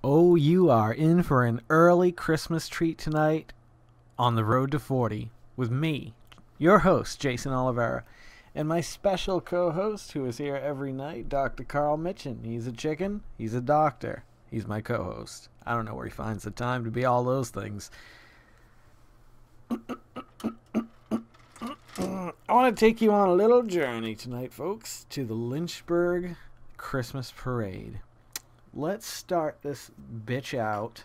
Oh, you are in for an early Christmas treat tonight on the road to 40 with me, your host, Jason Oliveira, and my special co-host who is here every night, Dr. Carl Mitchin. He's a chicken, he's a doctor, he's my co-host. I don't know where he finds the time to be all those things. I want to take you on a little journey tonight, folks, to the Lynchburg Christmas Parade. Let's start this bitch out.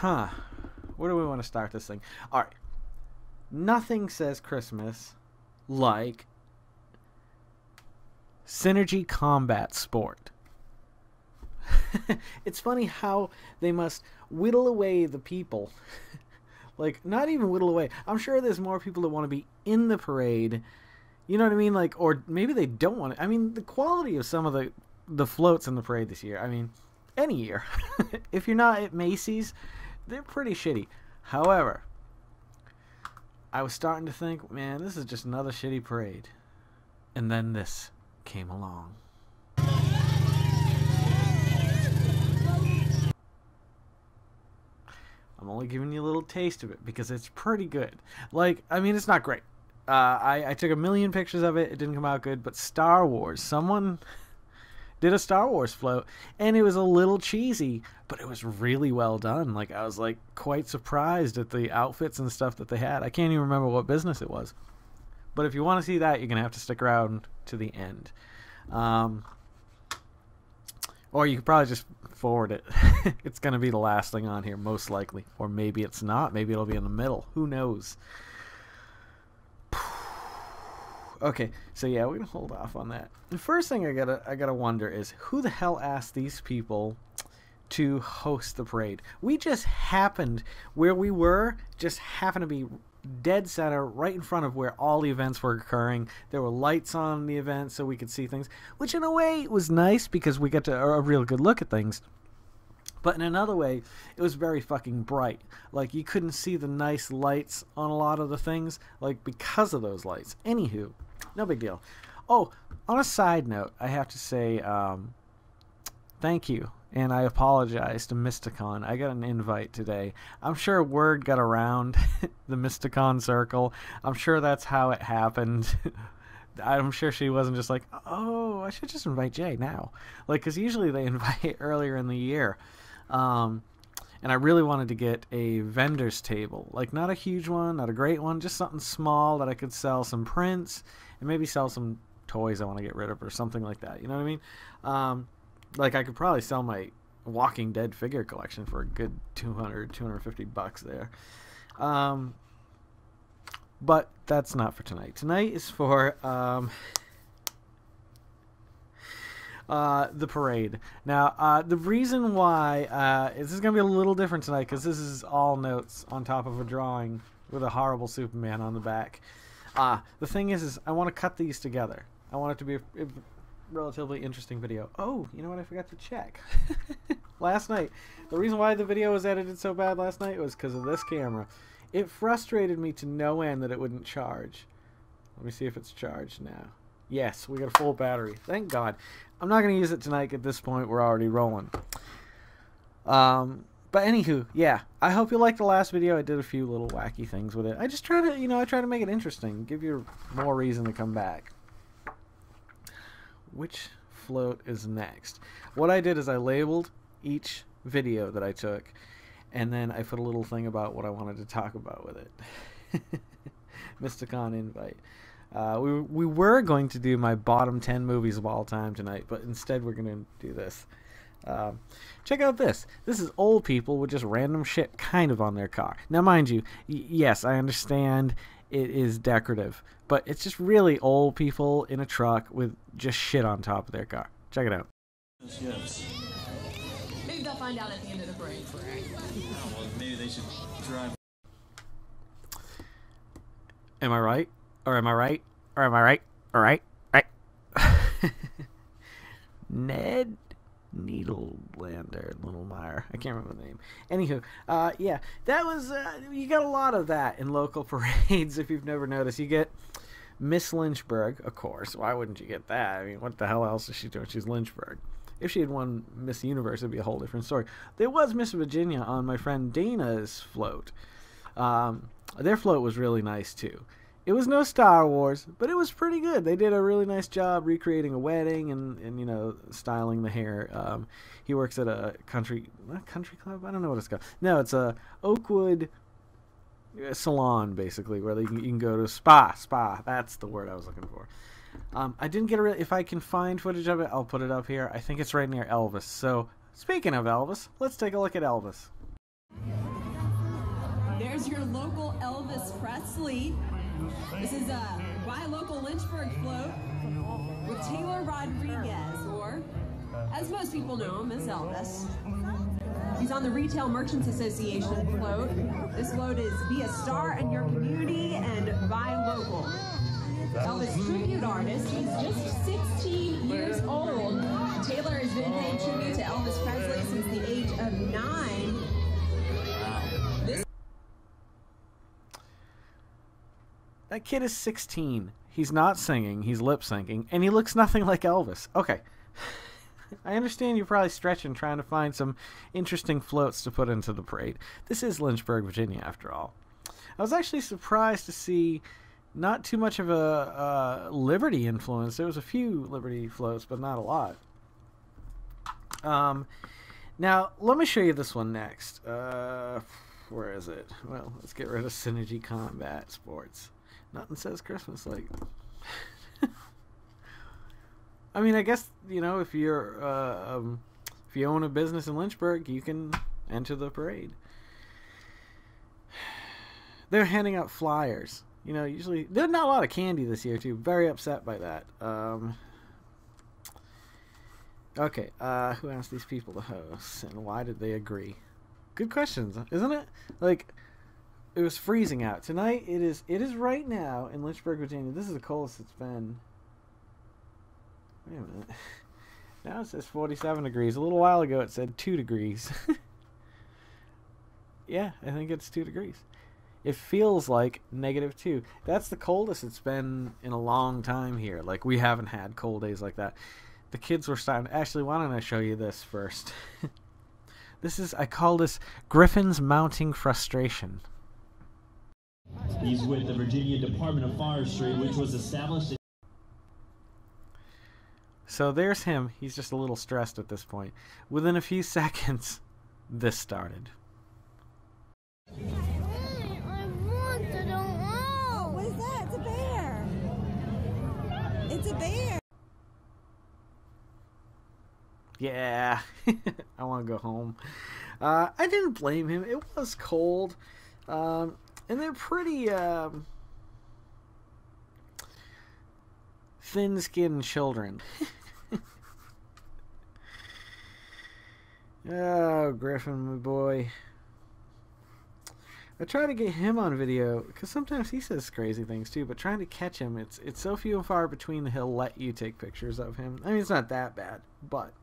Where do we want to start this thing? Alright. Nothing says Christmas like Synergy Combat Sport. It's funny how they must whittle away the people. Like, not even whittle away. I'm sure there's more people that want to be in the parade. You know what I mean? Like, or maybe they don't want to. I mean, the quality of some of the floats in the parade this year, I mean, any year, if you're not at Macy's, they're pretty shitty. However, I was starting to think, man, this is just another shitty parade. And then this came along. I'm only giving you a little taste of it because it's pretty good. Like, I mean, it's not great. I took a million pictures of it. It didn't come out good. But Star Wars, someone did a Star Wars float, and it was a little cheesy, but it was really well done. Like, I was like quite surprised at the outfits and stuff that they had. I can't even remember what business it was. But if you want to see that, you're gonna have to stick around to the end. Or you could probably just forward it. It's going to be the last thing on here, most likely. Or maybe it's not. Maybe it'll be in the middle. Who knows? Okay, so yeah, we're going to hold off on that. The first thing I gotta wonder is, who the hell asked these people to host the parade? We just happened, where we were, just happened to be dead center right in front of where all the events were occurring. There were lights on the event so we could see things, which in a way was nice because we got a real good look at things. But in another way, it was very fucking bright. Like, you couldn't see the nice lights on a lot of the things, like, because of those lights. Anywho, no big deal. Oh, on a side note, I have to say thank you. And I apologize to Mysticon. I got an invite today. I'm sure word got around the Mysticon circle. I'm sure that's how it happened. I'm sure she wasn't just like, oh, I should just invite Jay now. Like, because usually they invite earlier in the year. And I really wanted to get a vendor's table. Like, not a huge one, not a great one, just something small that I could sell some prints and maybe sell some toys I want to get rid of or something like that. You know what I mean? Like, I could probably sell my Walking Dead figure collection for a good $250 there. But that's not for tonight. Tonight is for the parade. Now, the reason why this is going to be a little different tonight, because this is all notes on top of a drawing with a horrible Superman on the back. The thing is I want to cut these together. I want it to be a relatively interesting video. Oh, you know what? I forgot to check. Last night, the reason why the video was edited so bad last night was because of this camera. It frustrated me to no end that it wouldn't charge. Let me see if it's charged now. Yes, we got a full battery. Thank God. I'm not going to use it tonight. At this point, we're already rolling. But anywho, yeah. I hope you liked the last video. I did a few little wacky things with it. I just try to, I try to make it interesting. Give you more reason to come back. Which float is next? What I did is I labeled each video that I took, and then I put a little thing about what I wanted to talk about with it. Mysticon invite. We were going to do my bottom 10 movies of all time tonight, but instead we're going to do this. Check out this. This is old people with just random shit kind of on their car. Now, mind you, yes, I understand it is decorative, but it's just really old people in a truck with just shit on top of their car. Check it out. Yes. Maybe they'll find out at the end of the parade. Well, maybe they should drive. Am I right? Or am I right? Or am I right? All right. Right. Ned Needlelander, Little Meyer. I can't remember the name. Anywho, yeah, that was, you got a lot of that in local parades, if you've never noticed. You get Miss Lynchburg, of course. Why wouldn't you get that? I mean, what the hell else is she doing? She's Lynchburg. If she had won Miss Universe, it'd be a whole different story. There was Miss Virginia on my friend Dana's float. Their float was really nice too. It was no Star Wars, but it was pretty good. They did a really nice job recreating a wedding and you know, styling the hair. He works at a country club? I don't know what it's called. No, it's a Oakwood salon, basically, where you can go to spa. That's the word I was looking for. I didn't get if I can find footage of it, I'll put it up here. I think it's right near Elvis. So, speaking of Elvis, let's take a look at Elvis. There's your local Elvis Presley. This is a Buy Local Lynchburg float with Taylor Rodriguez, or as most people know him as Elvis. He's on the Retail Merchants Association float. This float is Be a Star in Your Community and Buy Local. Elvis tribute artist. He's just 16 years old. Taylor has been paying tribute to Elvis Presley since the age of 9. That kid is 16. He's not singing. He's lip syncing, and he looks nothing like Elvis. Okay. I understand you're probably stretching trying to find some interesting floats to put into the parade. This is Lynchburg, Virginia, after all. I was actually surprised to see not too much of a Liberty influence. There was a few Liberty floats, but not a lot. Now, let me show you this one next. Where is it? Well, let's get rid of Synergy Combat Sports. Nothing says Christmas like. I mean, I guess, you know, if you're if you own a business in Lynchburg, you can enter the parade. They're handing out flyers. You know, usually there's not a lot of candy this year too. Very upset by that. Okay, who asked these people to host, and why did they agree? Good questions, isn't it? Like, it was freezing out tonight. It is right now in Lynchburg, Virginia. This is the coldest it's been. Wait a minute. Now it says 47 degrees. A little while ago it said 2 degrees. Yeah, I think it's 2 degrees. It feels like -2. That's the coldest it's been in a long time here. Like, we haven't had cold days like that. The kids were starting. Actually, why don't I show you this first? I call this Griffin's Mounting Frustration. He's with the Virginia Department of Forestry, which was established in... So there's him. He's just a little stressed at this point. Within a few seconds, this started. What is that? It's a bear. It's a bear. Yeah, I want to go home. I didn't blame him. It was cold. And they're pretty thin-skinned children. Oh, Griffin, my boy. I try to get him on video, because sometimes he says crazy things too, but trying to catch him, it's so few and far between that he'll let you take pictures of him. I mean, it's not that bad, but...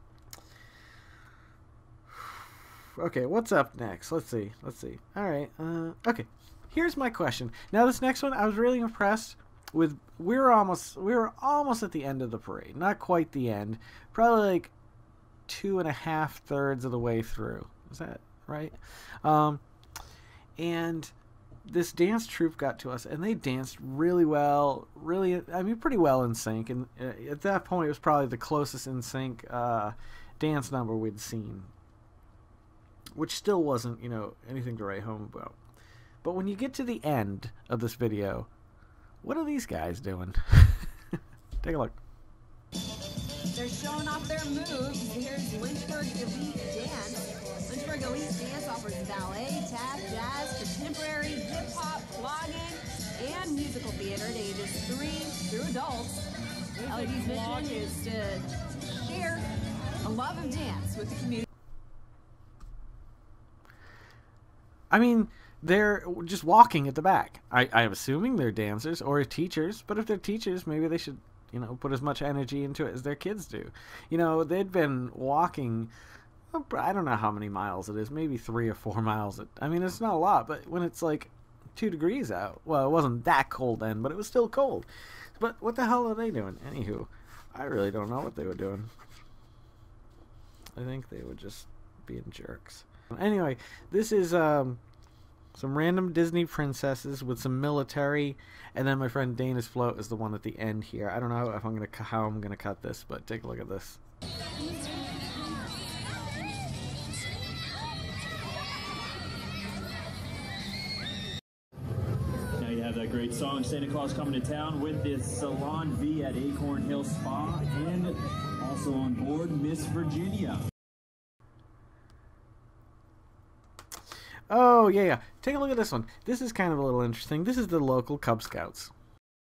Okay, what's up next? Let's see. Alright, okay. Here's my question. Now, this next one, I was really impressed with. We were almost at the end of the parade. Not quite the end. Probably like 2.5 of the way through. Is that right? And this dance troupe got to us, and they danced really well. Really, I mean, pretty well in sync. And at that point, it was probably the closest in sync dance number we'd seen, which still wasn't, you know, anything to write home about. But when you get to the end of this video, what are these guys doing? Take a look. They're showing off their moves. Here's Lynchburg Elite Dance. Lynchburg Elite Dance offers ballet, tap, jazz, contemporary, hip-hop, flogging, and musical theater to ages 3 through adults. LED's mission is to share a love of dance with the community. I mean, they're just walking at the back. I'm assuming they're dancers or teachers, but if they're teachers, maybe they should, you know, put as much energy into it as their kids do. You know, they'd been walking, I don't know how many miles it is, maybe 3 or 4 miles. I mean, it's not a lot, but when it's like 2 degrees out, well, it wasn't that cold then, but it was still cold. But what the hell are they doing? Anywho, I really don't know what they were doing. I think they would just be jerks. Anyway, this is some random Disney princesses with some military, and then my friend Dana's float is the one at the end here. I don't know if how I'm gonna cut this, but take a look at this. Now you have that great song, Santa Claus Coming to Town, with this Salon V at Acorn Hill Spa, and also on board Miss Virginia. Oh, yeah. Take a look at this one. This is kind of a little interesting. This is the local Cub Scouts.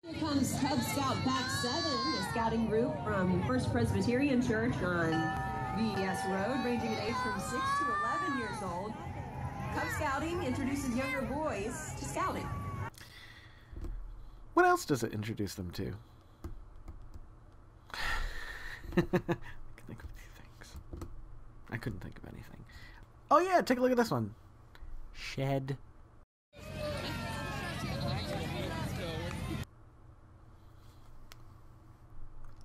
Here comes Cub Scout Pack 7, a scouting group from First Presbyterian Church on VES Road, ranging in age from 6 to 11 years old. Cub Scouting introduces younger boys to scouting. What else does it introduce them to? I can think of a few things. I couldn't think of anything. Oh, yeah. Take a look at this one. Shed.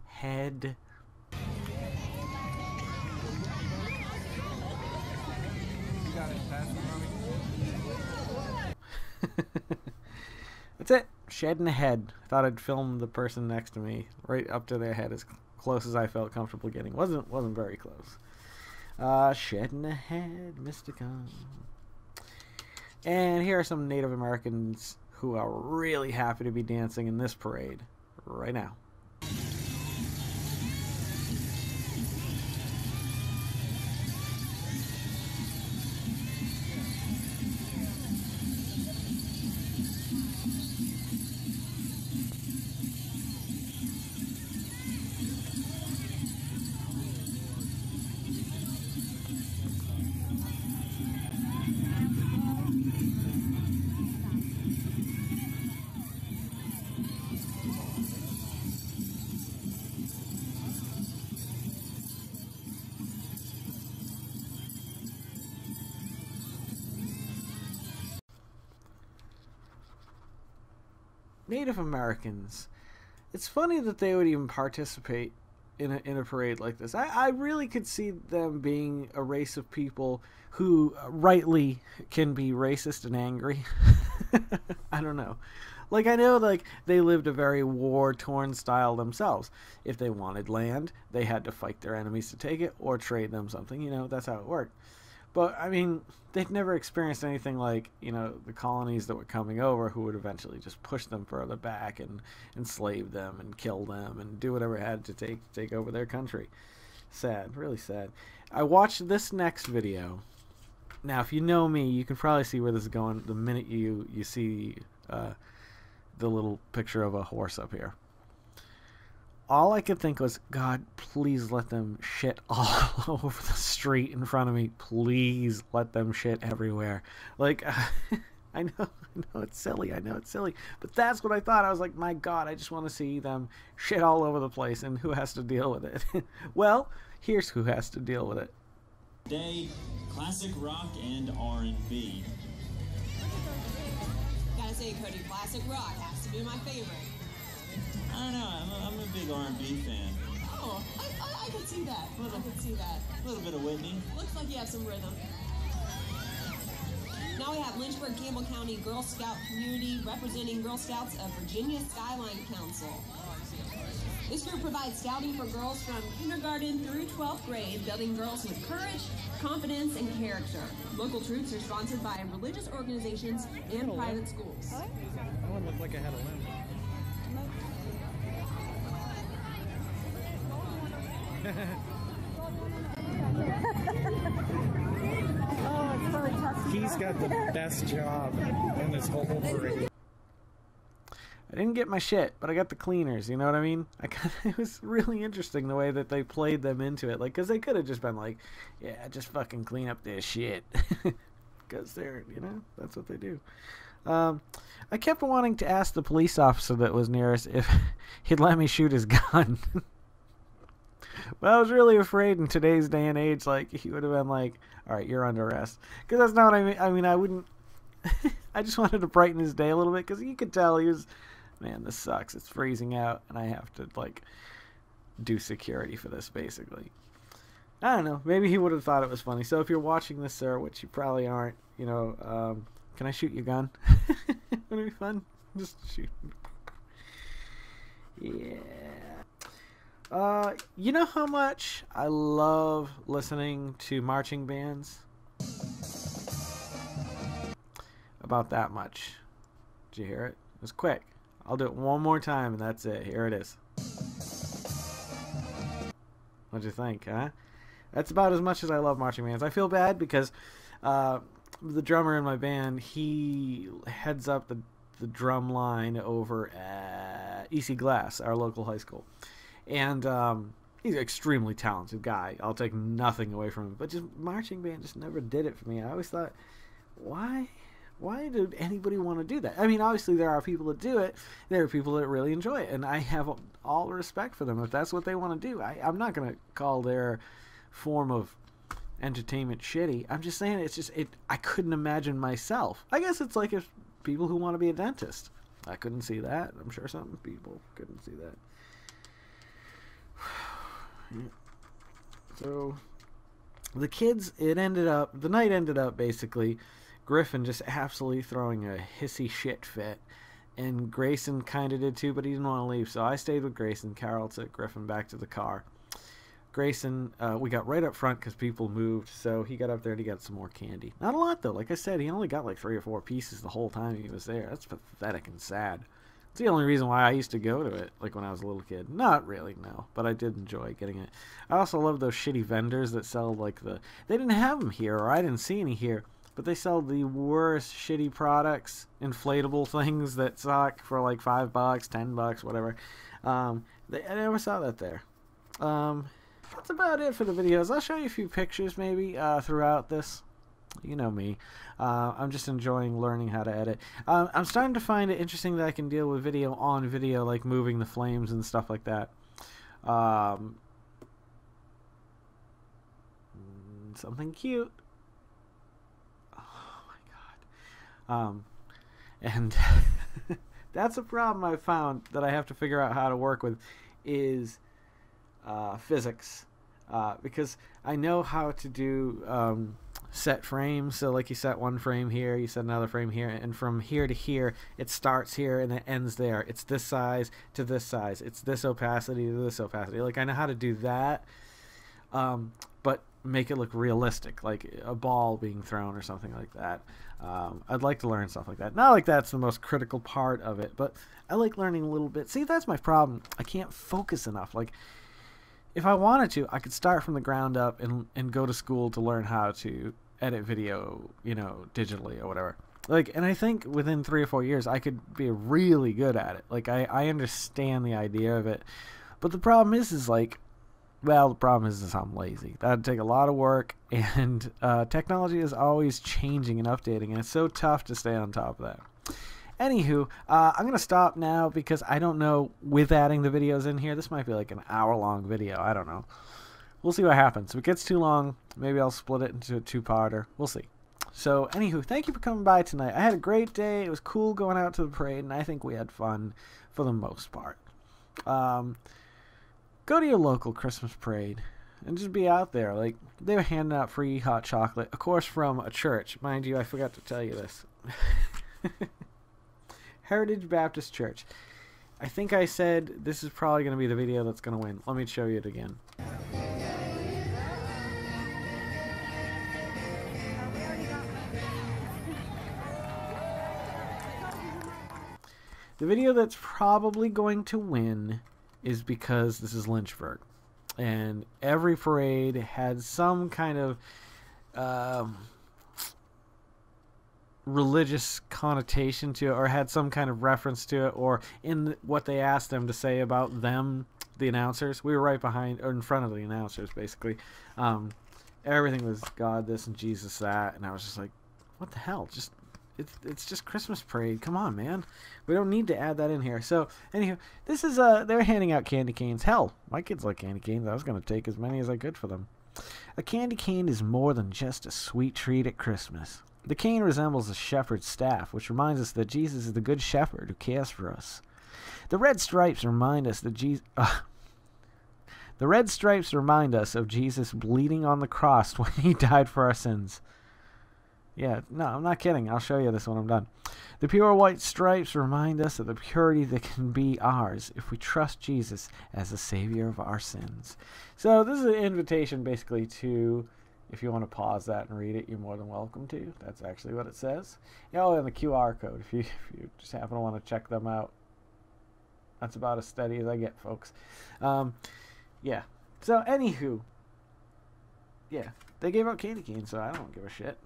Head. That's it. Shed and a head. I thought I'd film the person next to me right up to their head as close as I felt comfortable getting. Wasn't very close. Shed and a head, Mysticon. And here are some Native Americans who are really happy to be dancing in this parade right now. Native Americans. It's funny that they would even participate in a parade like this. I really could see them being a race of people who rightly can be racist and angry. I don't know. Like, I know, like, they lived a very war-torn style themselves. If they wanted land, they had to fight their enemies to take it or trade them something. You know, that's how it worked. But, I mean, they'd never experienced anything like, you know, the colonies that were coming over who would eventually just push them further back and enslave them and kill them and do whatever it had to take over their country. Sad. Really sad. I watched this next video. Now, if you know me, you can probably see where this is going the minute you see the little picture of a horse up here. All I could think was, God, please let them shit all over the street in front of me. Please let them shit everywhere. Like, I know it's silly. I know it's silly. But that's what I thought. I was like, my God, I just want to see them shit all over the place. And who has to deal with it? Well, here's who has to deal with it. Today, classic rock and R&B. Gotta say, Cody, classic rock has to be my favorite. I don't know, I'm a big R&B fan. Oh, I could see that. I could see that. A little bit of Whitney. Looks like you have some rhythm. Now we have Lynchburg, Campbell County Girl Scout community representing Girl Scouts of Virginia Skyline Council. This group provides scouting for girls from kindergarten through 12th grade, building girls with courage, confidence, and character. Local troops are sponsored by religious organizations and private schools. That one looked like I had a limb. He's got the best job in this whole parade. I didn't get my shit, but I got the cleaners, you know what I mean? It was really interesting the way that they played them into it. Like, because they could have just been like, yeah, just fucking clean up this shit. Because they're, you know, that's what they do. I kept wanting to ask the police officer that was near us if he'd let me shoot his gun. But I was really afraid in today's day and age, like, he would have been like, all right, you're under arrest. Because that's not what I mean. I mean, I wouldn't... I just wanted to brighten his day a little bit, because you could tell he was, man, this sucks. It's freezing out, and I have to, like, do security for this, basically. I don't know. Maybe he would have thought it was funny. So if you're watching this, sir, which you probably aren't, can I shoot your gun? Would it be fun? Just shoot. Yeah. You know how much I love listening to marching bands? About that much. Did you hear it? It was quick. I'll do it one more time and that's it. Here it is. What'd you think, huh? That's about as much as I love marching bands. I feel bad because the drummer in my band, he heads up the drum line over at EC Glass, our local high school. And he's an extremely talented guy. I'll take nothing away from him. But just marching band just never did it for me. I always thought, why did anybody want to do that? I mean, obviously there are people that do it. There are people that really enjoy it. And I have all respect for them if that's what they want to do. I'm not going to call their form of entertainment shitty. I'm just saying I couldn't imagine myself. I guess it's like if people who want to be a dentist. I couldn't see that. I'm sure some people couldn't see that. So the kids, the night ended up basically Griffin just absolutely throwing a hissy shit fit, and Grayson kind of did too, but he didn't want to leave, so I stayed with Grayson. Carol took Griffin back to the car. Grayson, we got right up front because people moved, so he got up there and he got some more candy. Not a lot though. Like I said, he only got like 3 or 4 pieces the whole time he was there. That's pathetic and sad. It's the only reason why I used to go to it, like when I was a little kid. Not really, no, but I did enjoy getting it. I also love those shitty vendors that sell like they didn't have them here, or I didn't see any here, but they sell the worst shitty products, inflatable things that suck for like $5, $10, whatever. I never saw that there. That's about it for the videos. I'll show you a few pictures maybe throughout this. You know me. I'm just enjoying learning how to edit. I'm starting to find it interesting that I can deal with video on video, like moving the flames and stuff like that. Something cute. Oh my god. And that's a problem I found that I have to figure out how to work with is physics. Because I know how to do set frames. So like you set one frame here, you set another frame here, and from here to here it starts here and it ends there. It's this size to this size. It's this opacity to this opacity. Like I know how to do that, but make it look realistic, like a ball being thrown or something like that. I'd like to learn stuff like that. Not like that's the most critical part of it, but I like learning a little bit. See, that's my problem. I can't focus enough. Like if I wanted to, I could start from the ground up and go to school to learn how to edit video, digitally or whatever. Like, and I think within 3 or 4 years, I could be really good at it. Like, I understand the idea of it. But the problem is like, well, the problem is I'm lazy. That'd take a lot of work, and technology is always changing and updating, and it's so tough to stay on top of that. Anywho, I'm going to stop now because I don't know, with adding the videos in here, this might be like an hour-long video. I don't know. We'll see what happens. If it gets too long, maybe I'll split it into a 2-parter. We'll see. So, anywho, thank you for coming by tonight. I had a great day. It was cool going out to the parade, and I think we had fun for the most part. Go to your local Christmas parade and just be out there. Like, they were handing out free hot chocolate, of course, from a church. Mind you, I forgot to tell you this. Heritage Baptist Church. I think I said this is probably going to be the video that's going to win. Let me show you it again. The video that's probably going to win is because this is Lynchburg. And every parade had some kind of religious connotation to it, or had some kind of reference to it, or in what they asked them to say about them, the announcers. We were right behind, or in front of the announcers, basically. Everything was God this and Jesus that, and I was just like, what the hell? It's just Christmas parade. Come on, man. We don't need to add that in here. So, anyhow, this is, they're handing out candy canes. Hell, my kids like candy canes. I was going to take as many as I could for them. A candy cane is more than just a sweet treat at Christmas. The cane resembles a shepherd's staff, which reminds us that Jesus is the good shepherd who cares for us. The red stripes remind us that The red stripes remind us of Jesus bleeding on the cross when he died for our sins. Yeah, no, I'm not kidding. I'll show you this when I'm done. The pure white stripes remind us of the purity that can be ours if we trust Jesus as the Savior of our sins. So this is an invitation basically to, if you want to pause that and read it, you're more than welcome to. That's actually what it says. Oh, and the QR code, if you just happen to want to check them out. That's about as steady as I get, folks. Yeah. So, anywho. Yeah. They gave out candy canes, so I don't give a shit.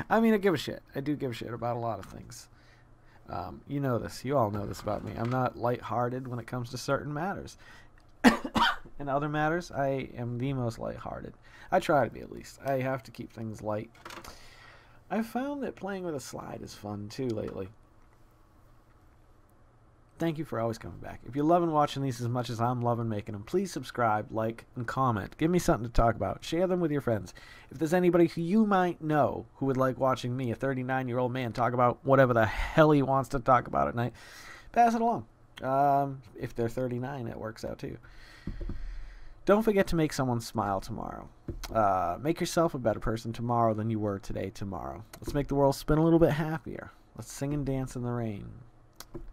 I mean, I give a shit. I do give a shit about a lot of things. You know this. You all know this about me. I'm not lighthearted when it comes to certain matters. In other matters, I am the most lighthearted. I try to be, at least. I have to keep things light. I've found that playing with a slide is fun, too, lately. Thank you for always coming back. If you're loving watching these as much as I'm loving making them, please subscribe, like, and comment. Give me something to talk about. Share them with your friends. If there's anybody who you might know who would like watching me, a 39-year-old man, talk about whatever the hell he wants to talk about at night, pass it along. If they're 39, it works out too. Don't forget to make someone smile tomorrow. Make yourself a better person tomorrow than you were today tomorrow. Let's make the world spin a little bit happier. Let's sing and dance in the rain.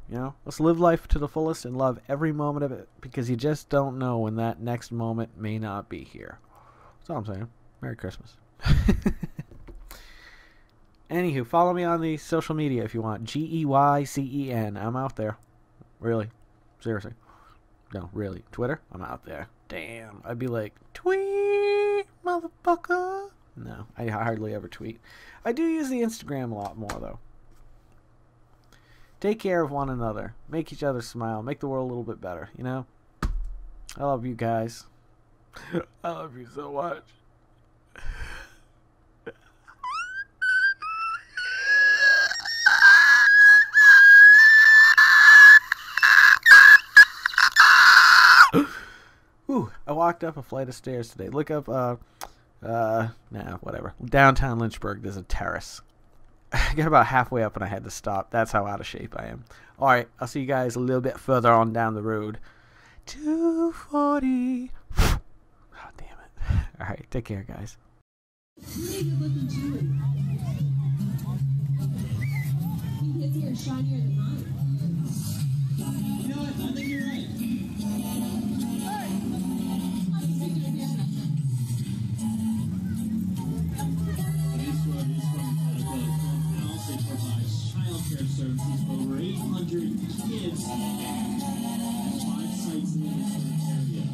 You know, let's live life to the fullest and love every moment of it, because you just don't know when that next moment may not be here. That's all I'm saying. Merry Christmas. Anywho, follow me on the social media if you want. GEYCEN. I'm out there. Really. Seriously. No, really. Twitter? I'm out there. Damn. I'd be like, tweet, motherfucker. No, I hardly ever tweet. I do use the Instagram a lot more, though. Take care of one another. Make each other smile. Make the world a little bit better, you know? I love you guys. I love you so much. Ooh, I walked up a flight of stairs today. Look up, whatever. Downtown Lynchburg, there's a terrace. I got about halfway up and I had to stop. That's how out of shape I am. Alright, I'll see you guys a little bit further on down the road. 240. Oh, damn it. Alright, take care, guys. Really good looking jewelry. His hair is shinier than mine. You know what? I think you're right. Childcare services for over 800 kids at 5 sites in the Lynchburg area.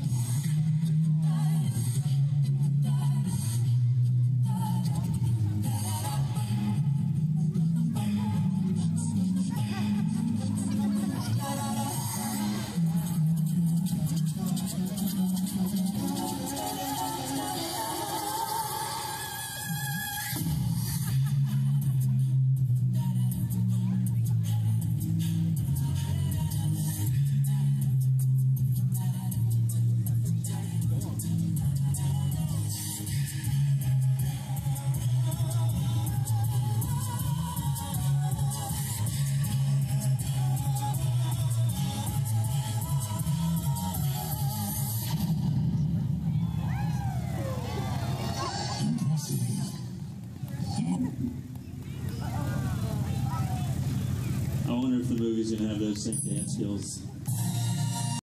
I wonder if the movie's gonna have those same dance skills